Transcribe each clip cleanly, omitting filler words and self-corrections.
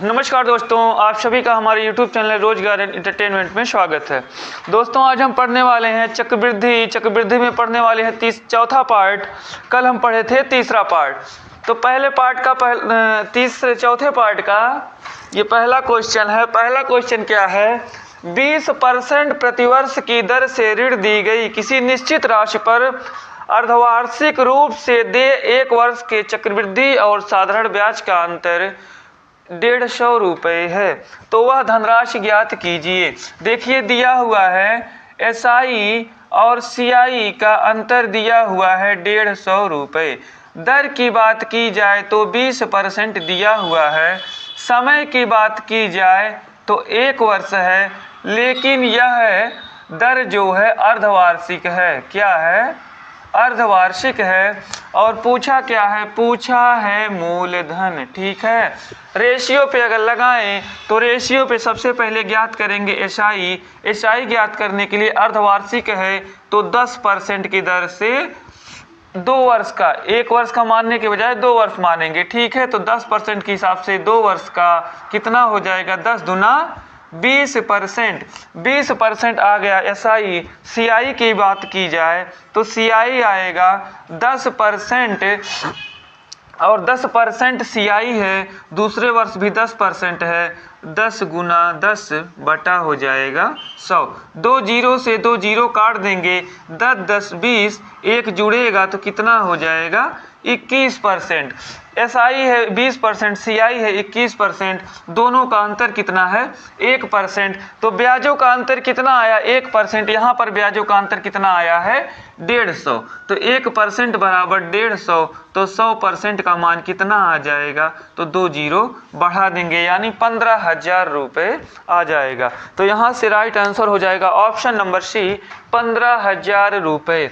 नमस्कार दोस्तों, आप सभी का हमारे YouTube चैनल रोजगार एंड एंटरटेनमेंट में स्वागत है। दोस्तों आज हम पढ़ने वाले हैं चक्रवृद्धि में पढ़ने वाले हैं चौथा पार्ट। कल हम पढ़े थे तीसरा पार्ट। तो पहले पार्ट का चौथे पार्ट का ये पहला क्वेश्चन है। पहला क्वेश्चन क्या है? 20% प्रतिवर्ष की दर से ऋण दी गई किसी निश्चित राशि पर अर्धवार्षिक रूप से दे 1 वर्ष के चक्रवृद्धि और साधारण ब्याज का अंतर 150 रुपये है, तो वह धनराशि ज्ञात कीजिए। देखिए दिया हुआ है SI और CI का अंतर दिया हुआ है 150 रुपये। दर की बात की जाए तो 20% दिया हुआ है। समय की बात की जाए तो 1 वर्ष है, लेकिन यह दर जो है अर्धवार्षिक है। क्या है? अर्धवार्षिक है। और पूछा क्या है? पूछा है मूलधन। ठीक है। रेशियो पे अगर लगाएं तो रेशियो पे सबसे पहले ज्ञात करेंगे SI ज्ञात करने के लिए अर्धवार्षिक है तो 10% की दर से 2 वर्ष का, 1 वर्ष का मानने के बजाय 2 वर्ष मानेंगे। ठीक है। तो 10% के हिसाब से 2 वर्ष का कितना हो जाएगा? 10 दूना 20%। 20% आ गया SI। CI की बात की जाए तो CI आएगा 10% और 10% CI है। दूसरे वर्ष भी 10% है। 10 गुना 10 बटा हो जाएगा 100। 2 जीरो से 2 जीरो काट देंगे। 10 10 20, 1 जुड़ेगा तो कितना हो जाएगा? 21%। SI है 20%, CI है 21%। दोनों का अंतर कितना है? 1%। तो ब्याजों का अंतर कितना आया? 1%। यहाँ पर ब्याजों का अंतर कितना आया है? 150। तो 1% बराबर 150। तो 100% का मान कितना आ जाएगा? तो 2 जीरो बढ़ा देंगे, यानी 15,000 रुपये आ जाएगा। तो यहाँ से राइट आंसर हो जाएगा ऑप्शन नंबर C, 15,000 रुपये।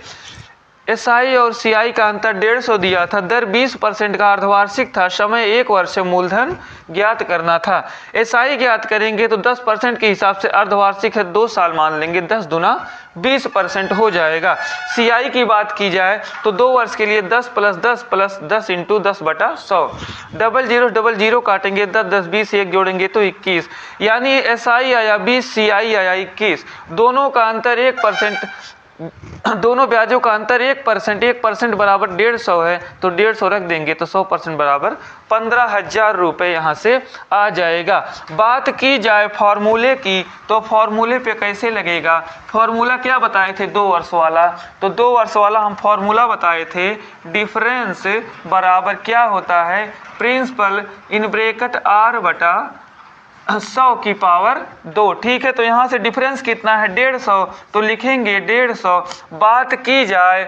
SI और CI का अंतर 150 दिया था। दर 20% का अर्धवार्षिक था। समय 1 वर्ष से मूलधन ज्ञात करना था। SI ज्ञात करेंगे तो 10% के हिसाब से अर्धवार्षिक है, 2 साल मान लेंगे। 10 दूना 20% हो जाएगा। CI की बात की जाए तो 2 वर्ष के लिए 10 + 10 + 10 × 10/100। 00 काटेंगे, 10 10 20, 1 जोड़ेंगे तो 21, यानी SI आया 20, CI आया 21। दोनों का अंतर 1%, दोनों ब्याजों का अंतर 1%। 1% बराबर 150 है, तो 150 रख देंगे तो 100% बराबर 15,000 रुपये यहाँ से आ जाएगा। बात की जाए फॉर्मूले की तो फॉर्मूले पे कैसे लगेगा? फॉर्मूला क्या बताए थे? 2 वर्ष वाला। तो 2 वर्ष वाला हम फॉर्मूला बताए थे। डिफरेंस बराबर क्या होता है? प्रिंसिपल इन ब्रैकेट R बटा 100 की पावर 2। ठीक है। तो यहाँ से डिफरेंस कितना है? 150। तो लिखेंगे 150। बात की जाए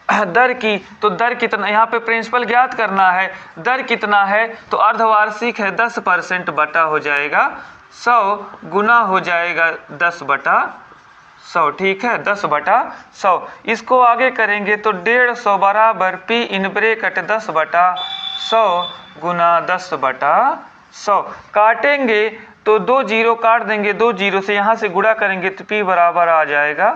दर की तो दर कितना, यहाँ पे प्रिंसिपल ज्ञात करना है। दर कितना है? तो अर्धवार्षिक है, 10% बटा हो जाएगा 100 गुना हो जाएगा 10/100। ठीक है। 10/100। इसको आगे करेंगे तो 150 बराबर P इन ब्रैकेट 10/100 गुना 10/100। काटेंगे तो 2 जीरो काट देंगे। 2 जीरो से यहाँ से गुणा करेंगे तो P बराबर आ जाएगा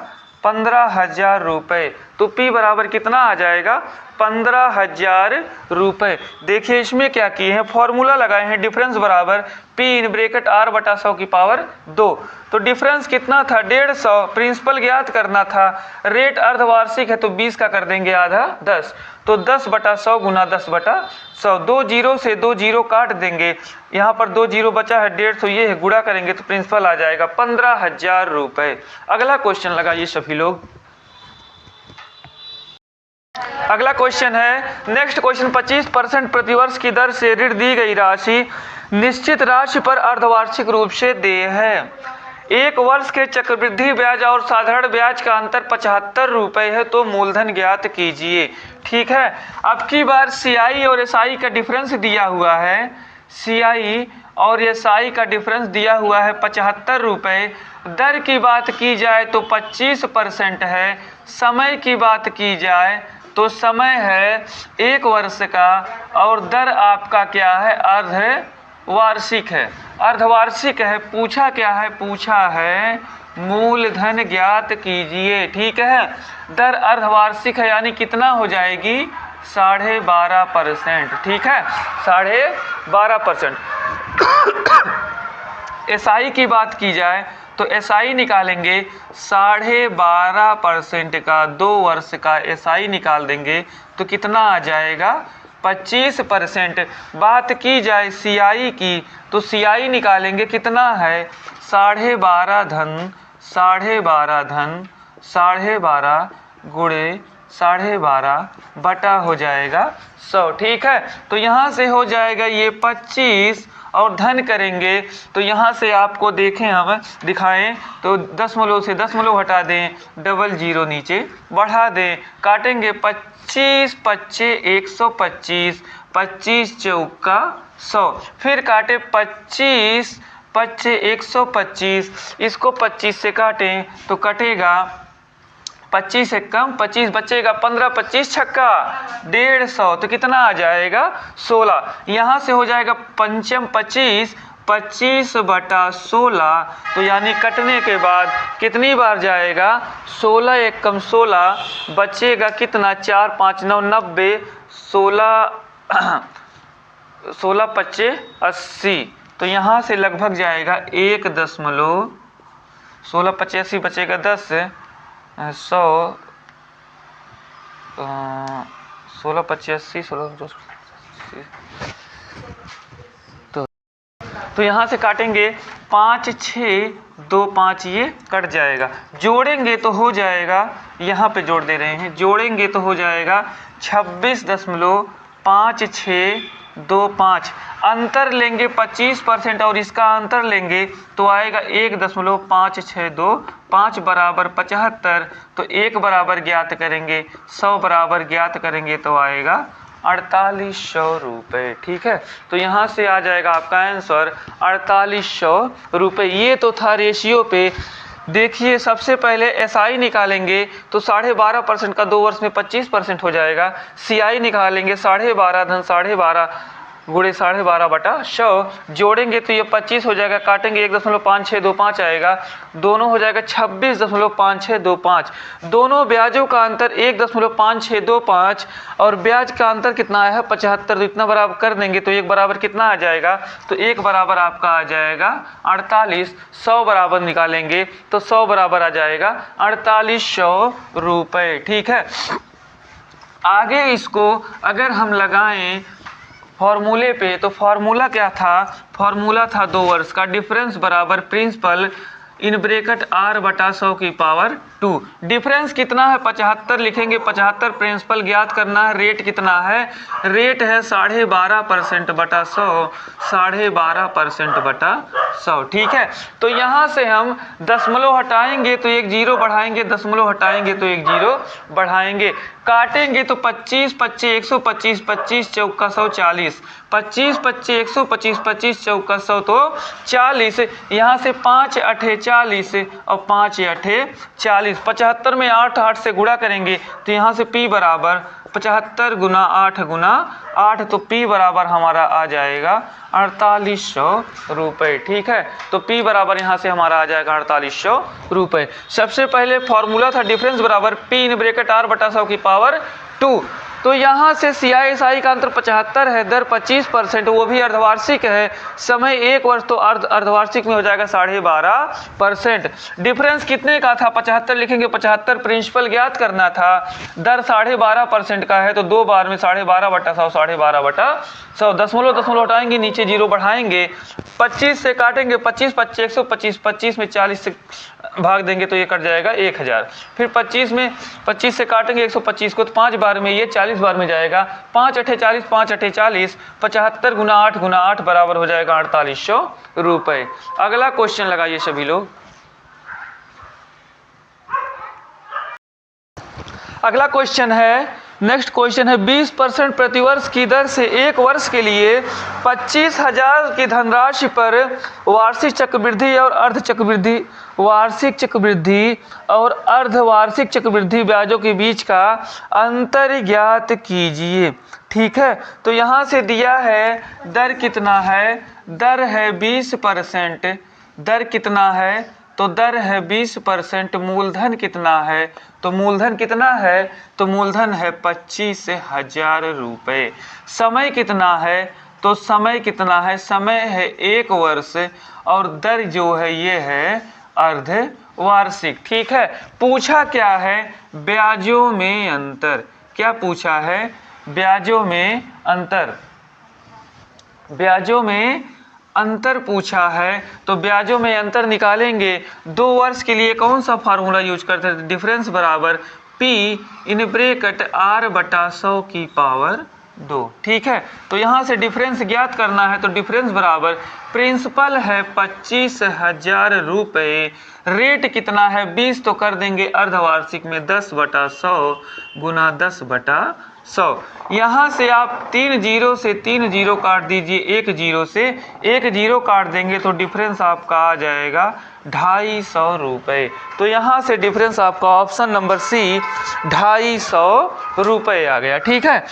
15,000 रुपये। तो P बराबर कितना आ जाएगा? 15,000 रुपये। देखिए इसमें क्या किए हैं? फॉर्मूला लगाए हैं। डिफरेंस बराबर P इन ब्रैकेट R बटा 100 की पावर 2। तो डिफरेंस कितना था? 150। प्रिंसिपल ज्ञात करना था। रेट अर्धवार्षिक है तो 20 का कर देंगे आधा, 10। तो 10/100 गुना 10/100। 2 जीरो से 2 जीरो काट देंगे। यहाँ पर 2 जीरो बचा है, 150 ये है, गुणा करेंगे तो प्रिंसिपल आ जाएगा 15,000 रुपये। अगला क्वेश्चन लगाइए सभी लोग। अगला क्वेश्चन है नेक्स्ट क्वेश्चन। 25% प्रतिवर्ष की दर से ऋण दी गई राशि निश्चित राशि पर अर्धवार्षिक रूप से देय है। 1 वर्ष के चक्रवृद्धि ब्याज और साधारण ब्याज का अंतर 75 रुपये है, तो मूलधन ज्ञात कीजिए। ठीक है। अब की बार CI और SI का डिफरेंस दिया हुआ है। CI और SI का डिफरेंस दिया हुआ है 75 रुपये। दर की बात की जाए तो 25% है। समय की बात की जाए तो समय है 1 वर्ष का और दर आपका क्या है? अर्धवार्षिक है। अर्धवार्षिक है। पूछा क्या है? पूछा है मूलधन ज्ञात कीजिए। ठीक है। दर अर्धवार्षिक है, यानी कितना हो जाएगी? 12.5%। ठीक है, 12.5%। SI की बात की जाए तो SI निकालेंगे 12.5% का 2 वर्ष का SI निकाल देंगे तो कितना आ जाएगा 25%। बात की जाए CI की तो CI निकालेंगे कितना है 12.5 धन 12.5 गुणे 12.5 बटा हो जाएगा 100। ठीक है, तो यहाँ से हो जाएगा ये 25 और धन करेंगे तो यहाँ से आपको देखें हम दिखाएं तो दशमलव से दशमलव हटा दें, डबल जीरो नीचे बढ़ा दें, काटेंगे 25 पच्चे 125, 25 चौका 100, फिर काटे 25 पच्चे 125, इसको 25 से काटें तो कटेगा 25 से कम 25 बचेगा, 15 25 छक्का 150 तो कितना आ जाएगा 16। यहाँ से हो जाएगा पंचम 25, 25 बटा 16 तो यानी कटने के बाद कितनी बार जाएगा 16 एक कम 16, बचेगा कितना 4 5 9 90, 16 पच्चे 80 तो यहाँ से लगभग जाएगा 1.16 पच्चे 80 बचेगा 10 100 16 पच्चे 80 16 तो यहाँ से काटेंगे 5 6 2 5 ये कट जाएगा, जोड़ेंगे तो हो जाएगा, यहाँ पे जोड़ दे रहे हैं, जोड़ेंगे तो हो जाएगा 26.5625, अंतर लेंगे 25% और इसका अंतर लेंगे तो आएगा 1.562, 5 बराबर 75 तो 1 बराबर ज्ञात करेंगे, 100 बराबर ज्ञात करेंगे तो आएगा 4800 रुपये। ठीक है, तो यहाँ से आ जाएगा आपका आंसर 4800 रुपये। ये तो था रेशियो पे। देखिए सबसे पहले SI निकालेंगे तो 12.5% का 2 वर्ष में 25% हो जाएगा। CI निकालेंगे 12.5 धन 12.5 गुणे 12.5 बटा 100, जोड़ेंगे तो ये 25 हो जाएगा, काटेंगे 1.5625 आएगा, दोनों हो जाएगा 26.5625। दोनों ब्याजों का अंतर 1.5625 और ब्याज का अंतर कितना है 75, तो इतना बराबर कर देंगे तो एक बराबर कितना आ जाएगा, तो एक बराबर आपका आ जाएगा 48। 100 बराबर निकालेंगे तो 100 बराबर आ जाएगा 4800 रुपये। ठीक है, आगे इसको अगर हम लगाएं फॉर्मूले पे तो फॉर्मूला क्या था, फॉर्मूला था 2 वर्ष का, डिफरेंस बराबर प्रिंसिपल इन ब्रैकेट R बटा 100 की पावर 2। डिफरेंस कितना है 75 लिखेंगे, 75 प्रिंसिपल ज्ञात करना है, रेट कितना है, रेट है 12.5% बटा 100, 12.5% बटा 100। ठीक है, तो यहाँ से हम दशमलव हटाएंगे तो एक जीरो बढ़ाएंगे, दशमलव हटाएंगे तो एक जीरो बढ़ाएंगे, काटेंगे तो 25 पच्चे 125, 25 चौका 100 40, 25 पच्चे 125, 25 चौका 100 तो 40, यहाँ से 5 अठे 40 और 5 अठे 40, 75 में 8 से गुणा करेंगे तो यहाँ से P बराबर 75 गुना 8 तो P बराबर हमारा आ जाएगा 4800 रुपये। ठीक है, तो P बराबर यहाँ से हमारा आ जाएगा 4800 रुपये। सबसे पहले फॉर्मूला था डिफरेंस बराबर P इन ब्रैकेट R बटा 100 की पावर 2, तो यहाँ से CI का अंतर 75 है, दर 25%, वो भी अर्धवार्षिक है, समय 1 वर्ष तो अर्धवार्षिक में हो जाएगा 12.5%। डिफरेंस कितने का था 75 लिखेंगे, 75 प्रिंसिपल ज्ञात करना था, दर 12.5% का है तो 2 बार में 12.5 बटा 100, 12.5 बटा 100, दशमलव हटाएंगे नीचे जीरो बढ़ाएंगे, 25 से काटेंगे 25 पच्चे 125, 25 में 40 से भाग देंगे तो ये कट जाएगा 1000, फिर 25 से काटेंगे 125 को तो 5 बार में ये 40 बार में जाएगा, 5 अठे 40, 5 अठे 40, 75 गुना 8 बराबर हो जाएगा 4800 रुपये। अगला क्वेश्चन लगाइए सभी लोग। अगला क्वेश्चन है, नेक्स्ट क्वेश्चन है 20% प्रतिवर्ष की दर से 1 वर्ष के लिए 25,000 की धनराशि पर वार्षिक चक्रवृद्धि और अर्धचक्रवृद्धि वार्षिक चक्रवृद्धि और अर्धवार्षिक चक्रवृद्धि ब्याजों के बीच का अंतर ज्ञात कीजिए। ठीक है, तो यहाँ से दिया है दर कितना है, दर है 20%, दर कितना है तो दर है 20%, मूलधन कितना है, तो मूलधन कितना है, तो मूलधन है 25,000 रुपये। समय कितना है, तो समय कितना है, समय है 1 वर्ष और दर जो है ये है अर्धवार्षिक। ठीक है, पूछा क्या है, ब्याजों में अंतर। क्या पूछा है, ब्याजों में अंतर, ब्याजों में अंतर पूछा है। तो ब्याजों में अंतर निकालेंगे 2 वर्ष के लिए कौन सा फार्मूला यूज करते हैं, डिफरेंस बराबर P इन ब्रैकेट R बटा 100 की पावर 2। ठीक है, तो यहाँ से डिफरेंस ज्ञात करना है, तो डिफरेंस बराबर प्रिंसिपल है 25,000 रुपये, रेट कितना है 20, तो कर देंगे अर्धवार्षिक में 10 बटा 100 गुना 10 बटा 100। यहाँ से आप 3 जीरो से 3 जीरो काट दीजिए, 1 जीरो से 1 जीरो काट देंगे तो डिफरेंस आपका आ जाएगा 250 रुपये। तो यहाँ से डिफरेंस आपका ऑप्शन नंबर सी 250 रुपये आ गया। ठीक है,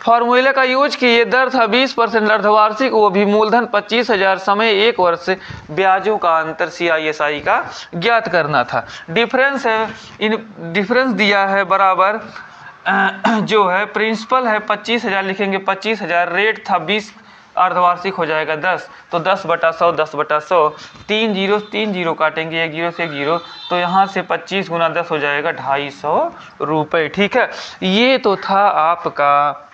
फॉर्मूले का यूज किए, दर था 20% अर्धवार्षिक, वो भी मूलधन 25,000, समय 1 वर्ष, ब्याजों का अंतर CISI का ज्ञात करना था। डिफरेंस है, इन डिफरेंस दिया है बराबर जो है प्रिंसिपल है 25,000 लिखेंगे, 25,000, रेट था 20, अर्धवार्षिक हो जाएगा 10, तो 10 बटा 100, 10 बटा 100, 3 जीरो काटेंगे, 1 जीरो से 1 जीरो, तो यहाँ से 25 गुना 10 हो जाएगा 250 रुपये। ठीक है, ये तो था आपका,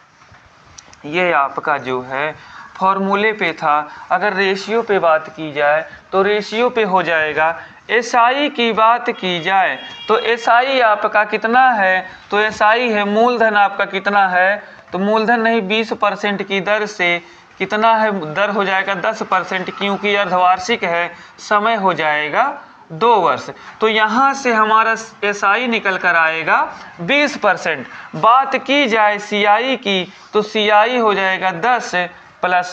ये आपका जो है फॉर्मूले पे था। अगर रेशियो पे बात की जाए तो रेशियो पे हो जाएगा। SI की बात की जाए तो SI आपका कितना है, तो SI है मूलधन आपका कितना है, तो मूलधन नहीं 20% की दर से कितना है, दर हो जाएगा 10%, क्योंकि अर्धवार्षिक है, समय हो जाएगा 2 वर्ष। तो यहाँ से हमारा SI निकल कर आएगा 20%। बात की जाए CI की तो CI हो जाएगा 10 प्लस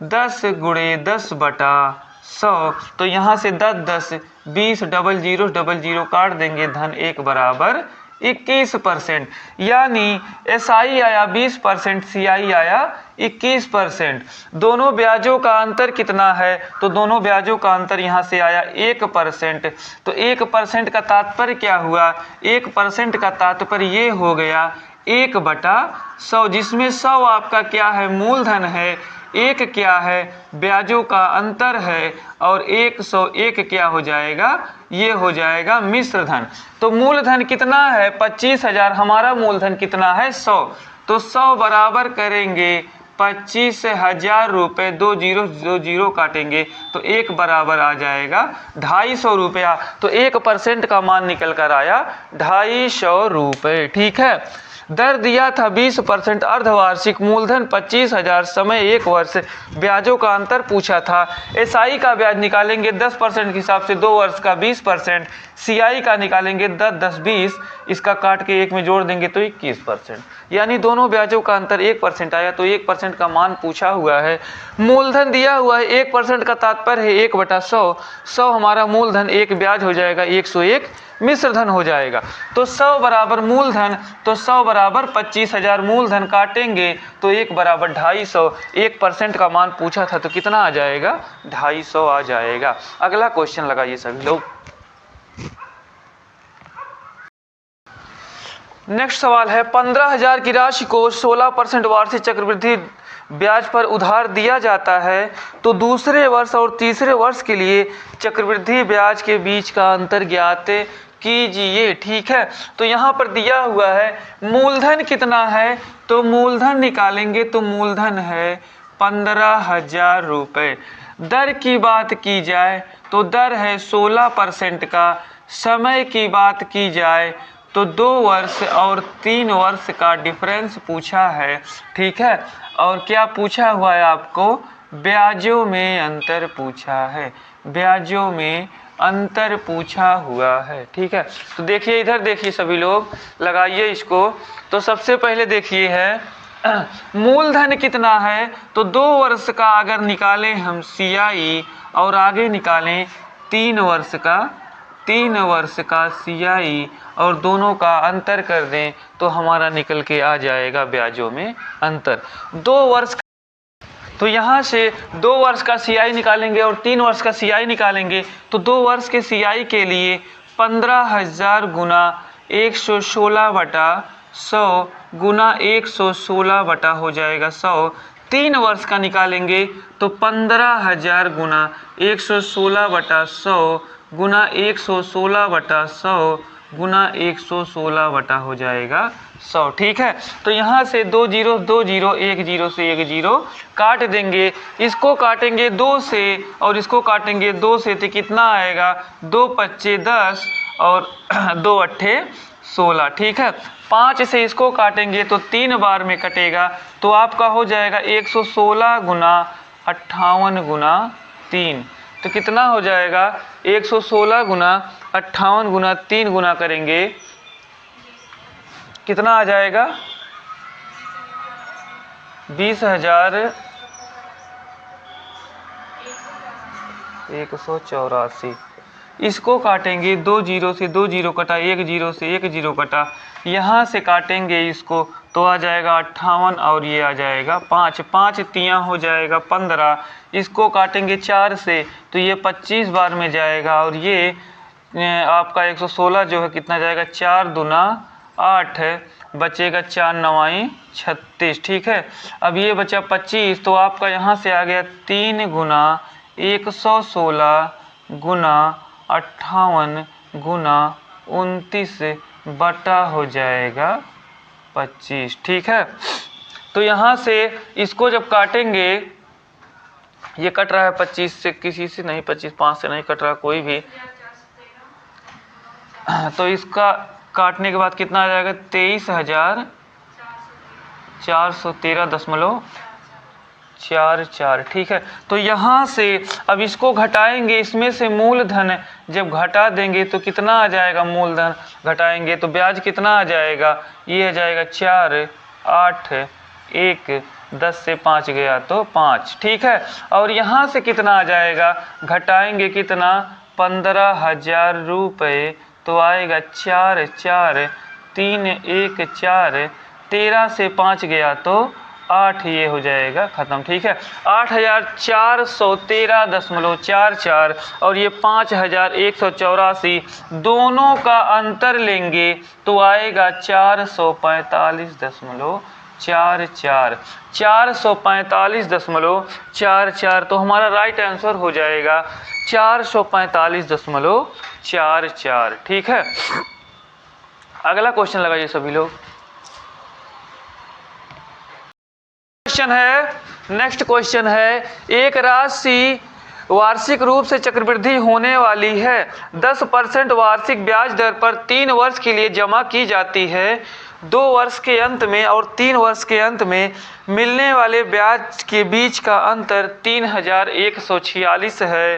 10 गुणे 10 बटा 100, तो यहाँ से 10 10 20, डबल जीरो काट देंगे, धन 1 बराबर 21%, यानी SI आया 20%, CI आया 21%। दोनों ब्याजों का अंतर कितना है, तो दोनों ब्याजों का अंतर यहाँ से आया 1%। तो 1% का तात्पर्य क्या हुआ, 1% का तात्पर्य ये हो गया 1 बटा 100, जिसमें 100 आपका क्या है, मूलधन है, 1 क्या है, ब्याजों का अंतर है, और 101 क्या हो जाएगा, ये हो जाएगा मिश्र धन। तो मूलधन कितना है 25,000, हमारा मूलधन कितना है 100, तो 100 बराबर करेंगे 25,000 रुपये, 2 जीरो काटेंगे तो 1 बराबर आ जाएगा 250 रुपया। तो 1% का मान निकल कर आया 250 रुपये। ठीक है, दर दिया था 20%, अर्धवार्षिक, मूलधन 25,000, समय 1 वर्ष, ब्याजों का अंतर पूछा था। SI का ब्याज निकालेंगे 10% के हिसाब से 2 वर्ष का 20%, CI का निकालेंगे 10 10 20, इसका काट के 1 में जोड़ देंगे तो 21%, यानी दोनों ब्याजों का अंतर 1% आया। तो 1% का मान पूछा हुआ है, मूलधन दिया हुआ है, 1% का तात्पर्य है 1 बटा 100, 100 हमारा मूलधन, 1 ब्याज हो जाएगा 101 मिश्र धन हो जाएगा। तो 100 बराबर मूलधन, तो 100 बराबर 25,000, मूलधन काटेंगे तो 1 बराबर 250, 1% का मान पूछा था तो कितना आ जाएगा, 250 आ जाएगा। अगला क्वेश्चन लगाइए सभी लोग। नेक्स्ट सवाल है, 15,000 की राशि को 16% वार्षिक चक्रवृद्धि ब्याज पर उधार दिया जाता है, तो दूसरे वर्ष और तीसरे वर्ष के लिए चक्रवृद्धि ब्याज के बीच का अंतर ज्ञात कीजिए। ठीक है, तो यहाँ पर दिया हुआ है मूलधन कितना है, तो मूलधन निकालेंगे तो मूलधन है 15,000 रुपये। दर की बात की जाए तो दर है 16% का, समय की बात की जाए तो 2 वर्ष और 3 वर्ष का डिफरेंस पूछा है। ठीक है, और क्या पूछा हुआ है आपको, ब्याजों में अंतर पूछा है, ब्याजों में अंतर पूछा हुआ है। ठीक है, तो देखिए इधर देखिए सभी लोग, लगाइए इसको। तो सबसे पहले देखिए है मूलधन कितना है, तो 2 वर्ष का अगर निकालें हम CI और आगे निकालें 3 वर्ष का CI और दोनों का अंतर कर दें तो हमारा निकल के आ जाएगा ब्याजों में अंतर। 2 वर्ष तो यहाँ से 2 वर्ष का CI निकालेंगे और 3 वर्ष का CI निकालेंगे। तो 2 वर्ष के CI के लिए 15,000 गुना 116/100 गुना 116 हो जाएगा 100। 3 वर्ष का निकालेंगे तो 15,000 गुना 116/100 गुना 116/100 गुना 116 हो जाएगा 100। ठीक है, तो यहाँ से 2 0 2 0 1 0 से 1 0 काट देंगे। इसको काटेंगे 2 से और इसको काटेंगे 2 से तो कितना आएगा? 2 5 10 और 2 8 16। ठीक है, 5 से इसको काटेंगे तो 3 बार में कटेगा, तो आपका हो जाएगा 116 गुना 58 गुना 3। तो कितना हो जाएगा? 116 गुना 58 गुना 3 गुना करेंगे, कितना आ जाएगा? 20,184। इसको काटेंगे 2 0 से 2 0 कटा, 1 0 से 1 0 कटा, यहाँ से काटेंगे इसको तो आ जाएगा 58 और ये आ जाएगा 5 5 तियाँ हो जाएगा 15। इसको काटेंगे 4 से तो ये 25 बार में जाएगा और ये आपका 116 जो है कितना जाएगा? 4 दूना 8 बचेगा 4 9 36। ठीक है, अब ये बचा 25 तो आपका यहाँ से आ गया 3 गुना 116 गुना 58 गुना 29 बटा हो जाएगा 25। ठीक है, तो यहाँ से इसको जब काटेंगे, ये कट रहा है 25 से, किसी से नहीं, 25 5 से नहीं कट रहा कोई भी, तो इसका काटने के बाद कितना आ जाएगा? 23,413.44। ठीक है, तो यहाँ से अब इसको घटाएंगे, इसमें से मूलधन जब घटा देंगे तो कितना आ जाएगा? मूलधन घटाएंगे तो ब्याज कितना आ जाएगा? ये आ जाएगा 4 8 1 10 से 5 गया तो 5। ठीक है, और यहाँ से कितना आ जाएगा? घटाएंगे कितना? 15,000 रुपये, तो आएगा 4 4 3 1 4, 13 से 5 गया तो 8, ये हो जाएगा ख़त्म। ठीक है, 8,413.44 और ये 5,184, दोनों का अंतर लेंगे तो आएगा 445.44। 445.44, तो हमारा राइट आंसर हो जाएगा 445.44। ठीक है, अगला क्वेश्चन लगाइए सभी लोग। नेक्स्ट क्वेश्चन है, एक राशि वार्षिक रूप से चक्रवृद्धि होने वाली है, 10% वार्षिक ब्याज दर पर 3 वर्ष के लिए जमा की जाती है। 2 वर्ष के अंत में और 3 वर्ष के अंत में मिलने वाले ब्याज के बीच का अंतर 3,146 है,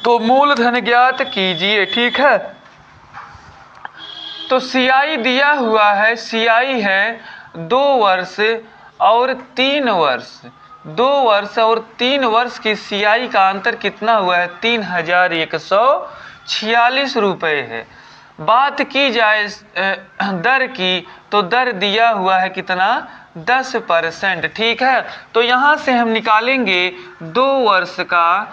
तो मूलधन ज्ञात कीजिए। ठीक है, तो CI दिया हुआ है, CI है 2 वर्ष और 3 वर्ष। 2 वर्ष और 3 वर्ष की CI का अंतर कितना हुआ है? 3,146 रुपये है। बात की जाए दर की, तो दर दिया हुआ है कितना? 10%। ठीक है, तो यहाँ से हम निकालेंगे 2 वर्ष का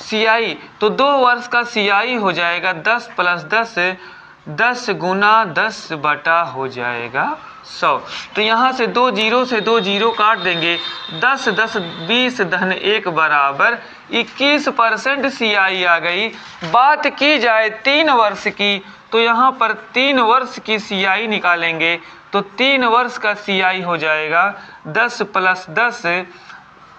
CI, तो 2 वर्ष का CI हो जाएगा 10 + 10, 10 गुना 10 बटा हो जाएगा 100। तो यहाँ से 2 0 से 2 0 काट देंगे, 10 10 20 धन 1 बराबर 21% CI आ गई। बात की जाए 3 वर्ष की, तो यहाँ पर 3 वर्ष की CI निकालेंगे तो 3 वर्ष का CI हो जाएगा 10 + 10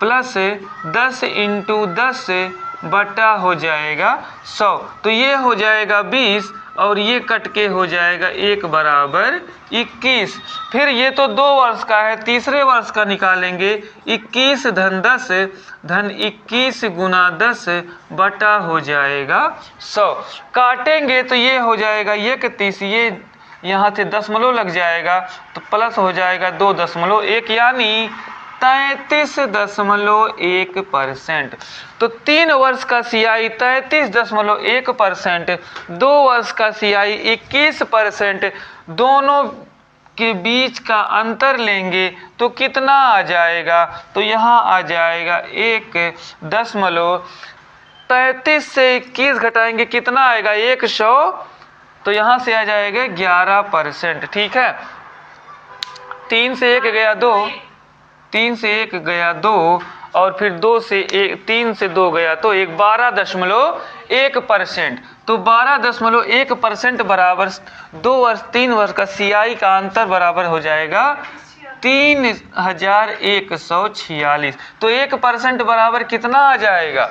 + 10 × 10 बटा हो जाएगा 100। तो ये हो जाएगा 20 और ये कट के हो जाएगा 1 बराबर 21। फिर ये तो 2 वर्ष का है, तीसरे वर्ष का निकालेंगे, 21 धन 10 धन 21 गुना 10 बटा हो जाएगा 100। काटेंगे तो ये हो जाएगा 31, ये यहाँ से दशमलव लग जाएगा तो प्लस हो जाएगा 2.1 यानी 33.1%। तो 3 वर्ष का CI 33.1%, 2 वर्ष का CI 21%, दोनों के बीच का अंतर लेंगे तो कितना आ जाएगा, तो यहाँ आ जाएगा 1.33 से 21 घटाएंगे कितना आएगा 100, तो यहाँ से आ जाएगा 11%। ठीक है, 3 से 1 गया 2, 3 से 1 गया 2 और फिर 2 से 1, 3 से 2 गया तो 12.1%। तो 12.1% बराबर 2 वर्ष 3 वर्ष का CI का अंतर बराबर हो जाएगा 3146। तो 1% बराबर कितना आ जाएगा,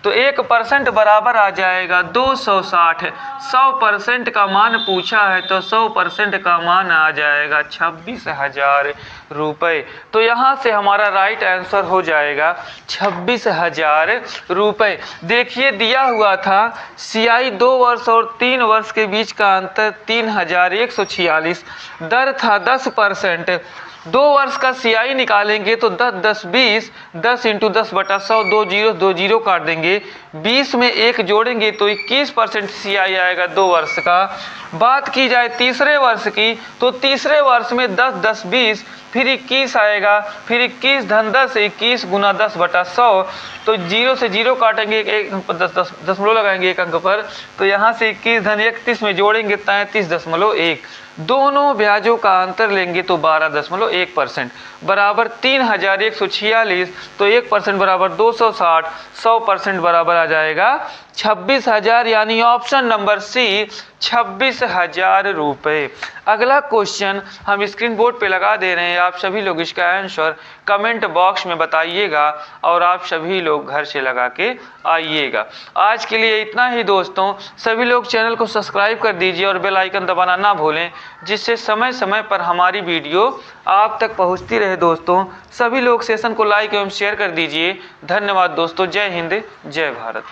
तो 1% बराबर आ जाएगा 260। 100% का मान पूछा है तो 100% का मान आ जाएगा 26,000 रुपये। तो यहाँ से हमारा राइट आंसर हो जाएगा 26,000 रुपये। देखिए दिया हुआ था CI 2 वर्ष और 3 वर्ष के बीच का अंतर 3146, दर था 10%। 2 वर्ष का CI निकालेंगे तो 10 10 20, 10 × 10/100, 2 0 काट देंगे, 20 में 1 जोड़ेंगे तो 21% CI आएगा 2 वर्ष का। बात की जाए तीसरे वर्ष की तो तीसरे वर्ष में 10 10 20 फिर 21 आएगा, फिर 21 धन 10, 21 × 10/100, तो 0 से 0 काटेंगे, 10 लगाएंगे एक अंक पर, तो यहाँ से 21 धन 31 में जोड़ेंगे 33.1, दोनों ब्याजों का अंतर लेंगे तो 12.1% बराबर 3146। तो 1% बराबर 260, 100% बराबर आ जाएगा 26,000, यानी ऑप्शन नंबर सी 26,000 रुपये। अगला क्वेश्चन हम स्क्रीन बोर्ड पे लगा दे रहे हैं, आप सभी लोग इसका आंसर कमेंट बॉक्स में बताइएगा और आप सभी लोग घर से लगा के आइएगा। आज के लिए इतना ही दोस्तों, सभी लोग चैनल को सब्सक्राइब कर दीजिए और बेल आइकन दबाना ना भूलें, जिससे समय समय पर हमारी वीडियो आप तक पहुंचती रहे। दोस्तों सभी लोग सेशन को लाइक एवं शेयर कर दीजिए। धन्यवाद दोस्तों, जय हिंद जय भारत।